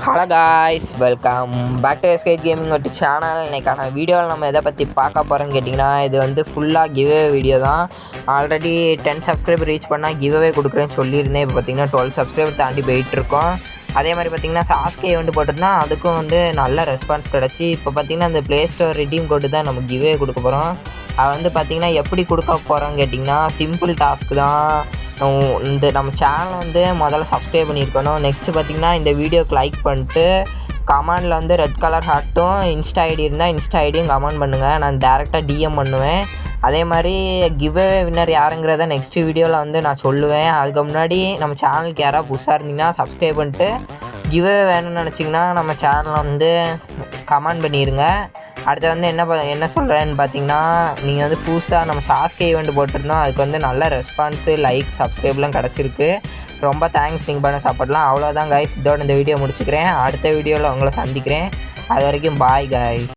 Hello guys, welcome back to SK gaming ஒரு channel. இன்றைக்கான வீடியோவில் நம்ம எதை பற்றி பார்க்க போகிறோன்னு கேட்டிங்கன்னா, இது வந்து ஃபுல்லாக கிவ்அவே வீடியோ தான். ஆல்ரெடி 10 சப்ஸ்கிரைபர் ரீச் பண்ணால் கிவ்அவே கொடுக்குறேன்னு சொல்லியிருந்தேன். இப்போ பார்த்திங்கன்னா 12 சப்ஸ்கிரைபர் தாண்டி போயிட்டுருக்கோம். அதே மாதிரி பார்த்திங்கன்னா சாஸ்கே ஈவெண்ட் போட்டிருந்தோம், அதுக்கும் வந்து நல்ல ரெஸ்பான்ஸ் கிடச்சி. இப்போ பார்த்திங்கன்னா அந்த ப்ளே ஸ்டோர் ரிடீம் கோடு தான் நம்ம கிவ்அவே கொடுக்க போகிறோம். அது வந்து பார்த்திங்கன்னா எப்படி கொடுக்க போகிறோன்னு கேட்டிங்கன்னா, சிம்பிள் டாஸ்க் தான். நம்ம சேனலை வந்து முதல்ல சப்ஸ்கிரைப் பண்ணியிருக்கணும். நெக்ஸ்ட்டு பார்த்திங்கன்னா இந்த வீடியோக்கு லைக் பண்ணிட்டு கமெண்டில் வந்து ரெட் கலர் ஹார்ட்டும் இன்ஸ்டா ஐடி இருந்தால் இன்ஸ்டா ஐடியும் கமெண்ட் பண்ணுங்கள். நான் டேரெக்டாக டிஎம் பண்ணுவேன். அதே மாதிரி கிவ்அவே வின்னர் யாருங்கிறத நெக்ஸ்ட்டு வீடியோவில் வந்து நான் சொல்லுவேன். அதுக்கு முன்னாடி நம்ம சேனலுக்கு யாராவது புதுசாக இருந்தீங்கன்னா சப்ஸ்கிரைப் பண்ணிட்டு கிவ்அவே வேணும்னு நினச்சிங்கன்னா நம்ம சேனலை வந்து கமெண்ட் பண்ணிடுங்க. அடுத்து வந்து என்ன சொல்கிறேன்னு பார்த்தீங்கன்னா, நீங்கள் வந்து புதுசாக நம்ம சாஸ்கே ஈவெண்ட் போட்டிருந்தோம், அதுக்கு வந்து நல்ல ரெஸ்பான்ஸு, லைக், சப்ஸ்கிரைப்லாம் கிடச்சிருக்கு. ரொம்ப தேங்க்ஸ் நீங்கள் பண்ண சப்போர்ட்லாம். அவ்வளோதான் கைஸ், இதோட இந்த வீடியோ முடிச்சுக்கிறேன். அடுத்த வீடியோவில் உங்களை சந்திக்கிறேன். அது வரைக்கும் பாய் கைஸ்.